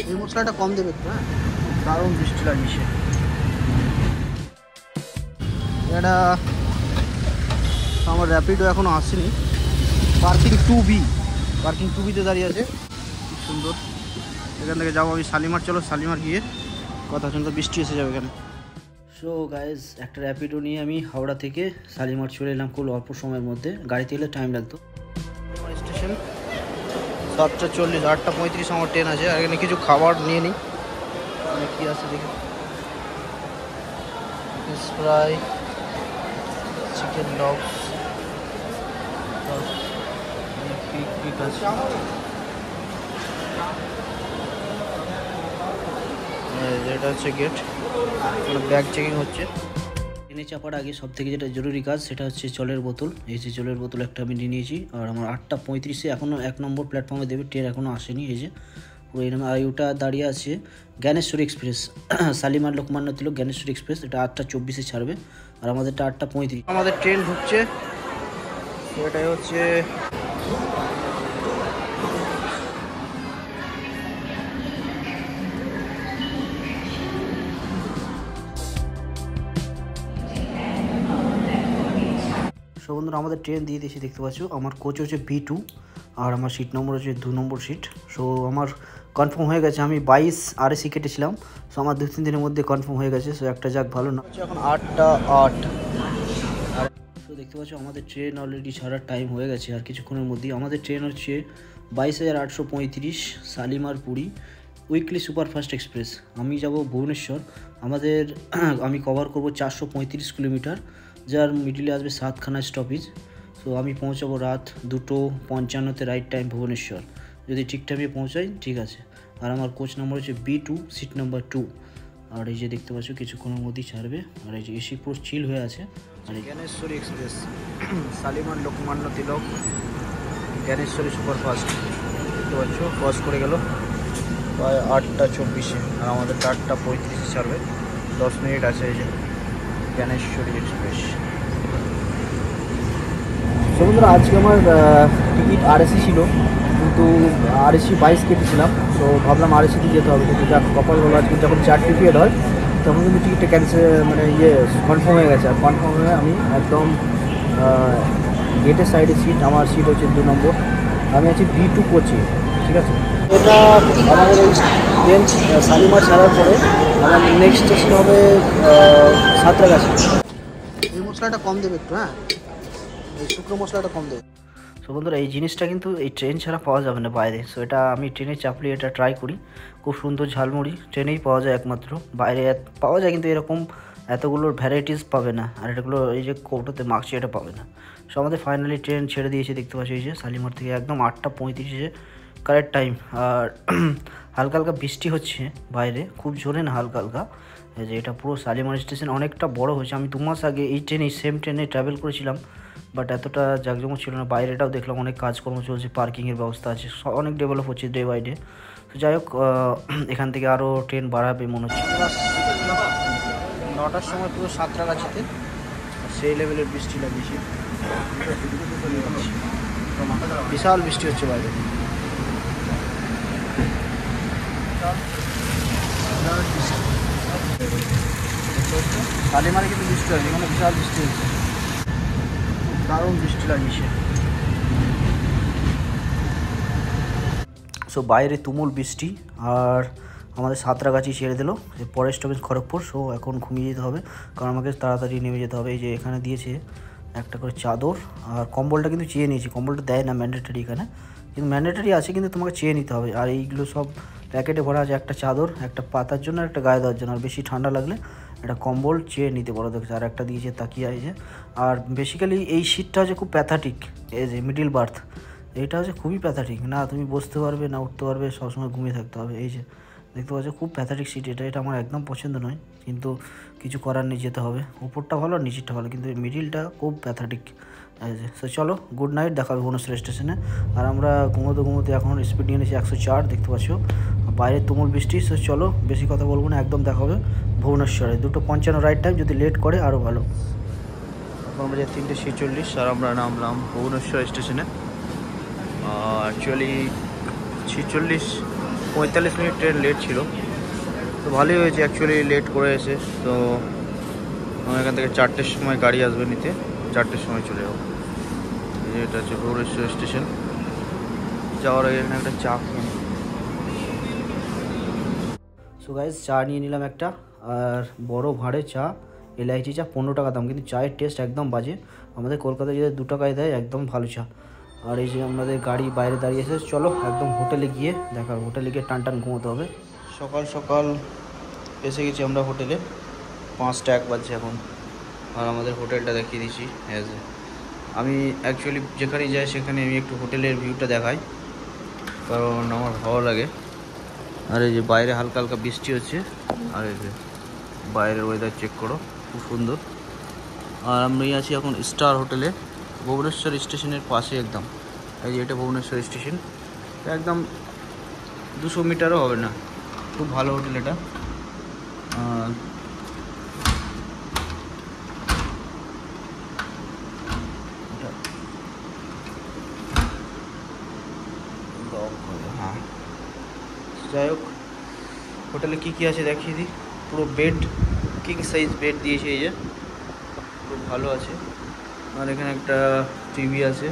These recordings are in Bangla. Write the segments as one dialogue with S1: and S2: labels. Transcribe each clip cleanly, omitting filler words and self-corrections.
S1: এই মশলাটা কম দেবে একটু। হ্যাঁ, দারুণ বৃষ্টি লাগিয়েছে। এটা আমার র্যাপিডো এখনও আসেনি। পার্কিং 2B, পার্কিং 2Bতে দাঁড়িয়ে আছে। খুব সুন্দর। এখান থেকে যাবো আমি শালিমার। চলো শালিমার গিয়ে কথা শুনতে, বৃষ্টি এসে যাবে এখানে। সো গাইজ, একটা র্যাপিডো নিয়ে আমি হাওড়া থেকে শালিমার চলে এলাম খুব অল্প সময়ের মধ্যে। গাড়িতে এলে টাইম লাগতো। স্টেশন 7:40, 8:35 আমার ট্রেন আছে। আর এখানে কিছু খাবার নিয়ে নিই, কী আছে দেখি। ফিশ ফ্রাই, চিকেন ডগস, পিক আছে। এটা হচ্ছে গেট, ব্যাগ চেকিং হচ্ছে। ট্রেনে চাপার আগে সব থেকে যেটা জরুরি কাজ সেটা হচ্ছে জলের বোতল। এই যে জলের বোতল একটা আমি নিয়ে নিয়েছি। আর আমার 8:35 এখনও 1 নম্বর প্ল্যাটফর্মে দেবে, ট্রেন এখনও আসেনি। এই যে পুরো এরকম। আর ওটা দাঁড়িয়ে আছে জ্ঞানেশ্বরী এক্সপ্রেস, শালিমার লোকমান্য তিলক জ্ঞানেশ্বরী এক্সপ্রেস। এটা 8:24 ছাড়বে, আর আমাদেরটা 8:35। আমাদের ট্রেন ঢুকছে। এটাই হচ্ছে সো বন্ধুরা, আমাদের ট্রেন দিয়ে দিয়েছি দেখতে পাচ্ছ। আমার কোচ হচ্ছে B2 আর আমার সিট নম্বর হচ্ছে 2 নম্বর সিট। সো আমার কনফার্ম হয়ে গেছে। আমি 22 RSC কেটেছিলাম। সো আমার 2-3 দিনের মধ্যে কনফার্ম হয়ে গেছে। সো একটা যাক, ভালো না। এখন 8:08। আর সো দেখতে পাচ্ছ আমাদের ট্রেন অলরেডি ছাড়ার টাইম হয়ে গেছে। আর কিছুক্ষণের মধ্যেই আমাদের ট্রেন হচ্ছে 22,835 Shalimar Puri weekly superfast express. আমি যাব ভুবনেশ্বর। আমাদের আমি কভার করব 435 কিলোমিটার, যার মিডিলে আসবে 7খানা স্টপেজ। সো আমি পৌঁছাবো রাত 2:55 রাইট টাইম ভুবনেশ্বর। যদি ঠিক টাইমে পৌঁছাই ঠিক আছে। আর আমার কোচ নম্বর হচ্ছে B2, সিট নাম্বার 2। আর এই যে দেখতে পাচ্ছ কিছুক্ষণের মধ্যেই ছাড়বে। আর এই যে এসি পুরো চিল হয়ে আছে। আর জ্ঞানেশ্বরী এক্সপ্রেস, শালিমার লোকমান্য তিলক জ্ঞানেশ্বরী সুপারফাস্ট। দেখতে পাচ্ছ ক্রস করে গেল প্রায় 8:24। আর আমাদের 8:35 ছাড়বে, 10 মিনিট আছে। এই যে জ্ঞানেশ্বরী এক্সপ্রেস। সো বন্ধুরা, আজকে আমার টিকিট RSC ছিল, কিন্তু RSC 22 কেটেছিলাম। তো ভাবলাম RSC দিয়ে যেতে হবে, কিন্তু যাক কপাল হলো আজকে যখন 4 পিরিয়ড হয় তখন কিন্তু টিকিটটা ক্যান্সেল, মানে কনফার্ম হয়ে গেছে। আর কনফার্ম হয়ে আমি একদম গেটের সাইডে সিট, আমার সিট হচ্ছে 2 নম্বর। আমি আছি B2 কোচে, ঠিক আছে। এটা আমাদের এই ট্রেন শালিমার ছাড়ার পরে আমার নেক্সট স্টেশন হবে সাঁতরাগাছি। এই মশলাটা কম দেবে একটু। হ্যাঁ, এই শুকনো মশলাটা কম দেবে। সো বন্ধুরা, এই জিনিসটা কিন্তু এই ট্রেন ছাড়া পাওয়া যাবে না বাইরে। সো এটা আমি ট্রেনে চাপলে এটা ট্রাই করি। খুব সুন্দর ঝালমুড়ি ট্রেনেই পাওয়া যায় একমাত্র, বাইরে পাওয়া যায় কিন্তু এরকম এতগুলোর ভ্যারাইটিস পাবে না। আর এটাগুলো এই যে কৌটোতে মাখছে এটা পাবে না। সো আমাদের ফাইনালি ট্রেন ছেড়ে দিয়েছে দেখতে পাচ্ছি। এই যে শালিমার থেকে একদম 8:35 কারেক্ট টাইম। আর হালকা হালকা বৃষ্টি হচ্ছে বাইরে, খুব জোরে না, হালকা হালকা। এই যে এটা পুরো শালিমার স্টেশন অনেকটা বড় হয়েছে। আমি 2 মাস আগে এই ট্রেনে, সেম ট্রেনে ট্রাভেল করেছিলাম, বাট এতটা জাঁকজমক ছিল না। বাইরেটাও দেখলাম অনেক কাজকর্ম চলছে, পার্কিংয়ের ব্যবস্থা আছে, অনেক ডেভেলপ হচ্ছে ডে বাই ডে। তো যাই হোক, এখান থেকে আরও ট্রেন বাড়াবে মনে হচ্ছে। 9টার সময় পুরো সাঁতরাগাছিতে সেই লেভেলের বৃষ্টি লাগিয়েছে। বিশাল বৃষ্টি হচ্ছে বাইরে। শালিমারে কিন্তু বৃষ্টি হয়নি, এখানে বিশাল বৃষ্টি হচ্ছে, দারুণ বৃষ্টি লাগিয়েছে। সো বাইরে তুমুল বৃষ্টি। আর আমাদের সাঁতরাগাছি ছেড়ে দিল, পরের স্টপেজ খড়গপুর। সো এখন ঘুমিয়ে যেতে হবে, কারণ আমাকে তাড়াতাড়ি নেমে যেতে হবে। এই যে এখানে দিয়েছে একটা করে চাদর, আর কম্বলটা কিন্তু চেয়ে নিয়েছি। কম্বলটা দেয় না ম্যান্ডেটরি এখানে, কিন্তু ম্যান্ডেটরি আছে, কিন্তু তোমাকে চেয়ে নিতে হবে। আর এইগুলো সব প্যাকেটে ভরা আছে, একটা চাদর, একটা পাতার জন্য, একটা গায়ে দেওয়ার জন্য। আর বেশি ঠান্ডা লাগলে একটা কম্বল চেয়ে নিতে পারো দেখছে। আর একটা দিয়েছে তাকিয়া। এই যে, আর বেসিক্যালি এই সিটটা হচ্ছে খুব প্যাথাটিক। এই যে মিডিল বার্থ, এইটা হচ্ছে খুবই প্যাথাটিক। না তুমি বসতে পারবে না উঠতে পারবে, সবসময় ঘুমিয়ে থাকতে হবে। এই যে দেখতে পাচ্ছ, খুব প্যাথাটিক সিট এটা। এটা আমার একদম পছন্দ নয়, কিন্তু কিছু করার নেই, যেতে হবে। উপরটা ভালো আর নিচেরটা ভালো, কিন্তু মিডিলটা খুব প্যাথাটিক। সো চলো, গুড নাইট, দেখা হবে ভুবনেশ্বর স্টেশনে। আর আমরা ঘুমোতে ঘুমোতে এখন স্পিড নিয়ে নিয়েছি 104, দেখতে পাচ্ছ বাইরে তুমুল বৃষ্টি। সো চলো, বেশি কথা বলবো না, একদম দেখা হবে ভুবনেশ্বরে 2:55 রাইট টাইম। যদি লেট করে আরও ভালো। এখন বাজে 3:46 আর আমরা নামলাম ভুবনেশ্বর স্টেশনে। অ্যাকচুয়ালি 46 45 মিনিট ট্রেন লেট ছিল, তো ভালোই হয়েছে অ্যাকচুয়ালি লেট করে এসে। তো আমার এখান থেকে 4টের সময় গাড়ি আসবে নিতে, 4টের সময় চলে যাবো। এটা হচ্ছে ভুবনেশ্বর স্টেশন। যাওয়ার আগে এখানে একটা চা খেয়ে নিই। সো গাইজ চা নিয়ে নিলাম একটা, আর বড় ভাঁড়ে চা, এলাইচি চা, 15 টাকা দাম, কিন্তু চায়ের টেস্ট একদম বাজে। আমাদের কলকাতায় যদি 2 টাকায় দেয় একদম ভালো চা। আর এই যে আমাদের গাড়ি বাইরে দাঁড়িয়েছে, চলো একদম হোটেলে গিয়ে দেখা, হোটেলে গিয়ে টান টান ঘুমোতে হবে। সকাল সকাল এসে গেছি আমরা হোটেলে, 5টা 1 বাজছে এখন। আর আমাদের হোটেলটা দেখিয়ে দিচ্ছি। আমি অ্যাকচুয়ালি যেখানেই যাই সেখানে আমি একটু হোটেলের ভিউটা দেখাই, কারণ আমার ভালো লাগে। আর এই যে বাইরে হালকা হালকা বৃষ্টি হচ্ছে, আর এই যে বাইরের ওয়েদার চেক করো, খুব সুন্দর। আর আমি আছি এখন স্টার হোটেলে, ভুবনেশ্বর স্টেশনের পাশে একদম। এই যে এটা ভুবনেশ্বর স্টেশন, একদম 200 মিটারও হবে না। খুব ভালো হোটেল এটা। হ্যাঁ, যাই হোক, হোটেলে কী কী আছে দেখিয়ে দিই। পুরো বেড, কিং সাইজ বেড দিয়েছে, এই যে খুব ভালো আছে। আর এখানে একটা টিভি আছে,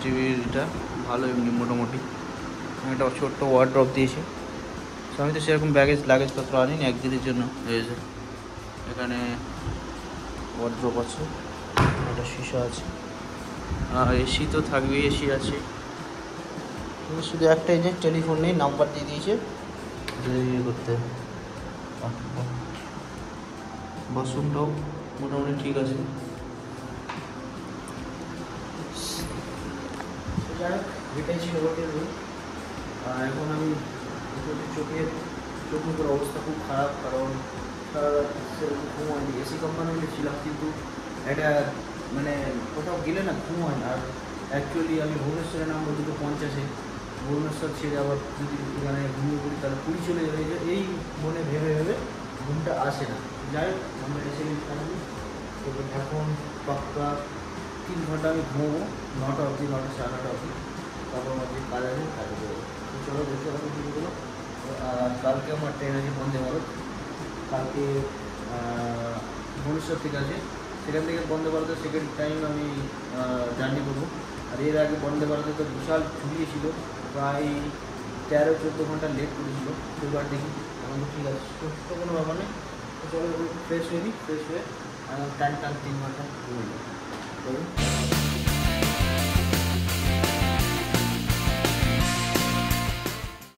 S1: টিভিটা ভালো এমনি মোটামুটি। একটা ছোট্ট ওয়ার্ড্রপ দিয়েছে। তো আমি তো সেরকম লাগেজপত্র আনিনি একদিনের জন্য। এই যে এখানে ওয়ার্ড্রপ আছে, একটা শিশা আছে, আর এসি তো থাকবেই, এসি আছে। শুধু একটাই যে টেলিফোন নেই, নাম্বার দিয়ে দিয়েছে ইয়ে করতে। বাথরুমটাও মোটামুটি ঠিক আছে। এটাই ছিল হোটেল রুম। আর এখন আমি চোখ মুখের অবস্থা খুব খারাপ, কারণ সেরকম ঘুম হয়নি। এসি কোম্পানিতে ছিলাম, কিন্তু এটা মানে কোথাও গেলে না ঘুম হয় না। আর অ্যাকচুয়ালি আমি ভুবনেশ্বরে নামবো 2:50, ভুবনেশ্বর ছেড়ে আবার যদি মানে ঘুমিয়ে পড়ি তাহলে পুরী চলে যাবে। এই মনে ভেবে ভেবে ঘুমটা আসে না। যাই হোক, আমরা এসে গেছি। এখন পাক্কা 3 ঘন্টা আমি ঘুমবো, 9টা অবধি, 9টা 9:30 অবধি। তারপর আমার যে কাজ আছে কাজে দেবো। তো চলো দেখতে হবে দিনগুলো। আর কালকে আমার ট্রেন আছে বন্দে ভারত। কালকে ভুবনেশ্বর থেকে আছে, সেখান থেকে বন্দে ভারতের সেকেন্ড টাইম আমি জার্নি করবো। আর এর আগে বন্দে ভারতে তো বিশাল ছুটিয়ে ছিল, প্রায় 13-14 ঘন্টা লেট করেছিল। সেবার দেখি এখন তো ঠিক আছে, তো কোনো ব্যাপার নেই। তো চলো ফ্রেশ হয়ে নিই, ফ্রেশ হয়ে টান 3 ঘন্টা ঘুমিয়ে নিই।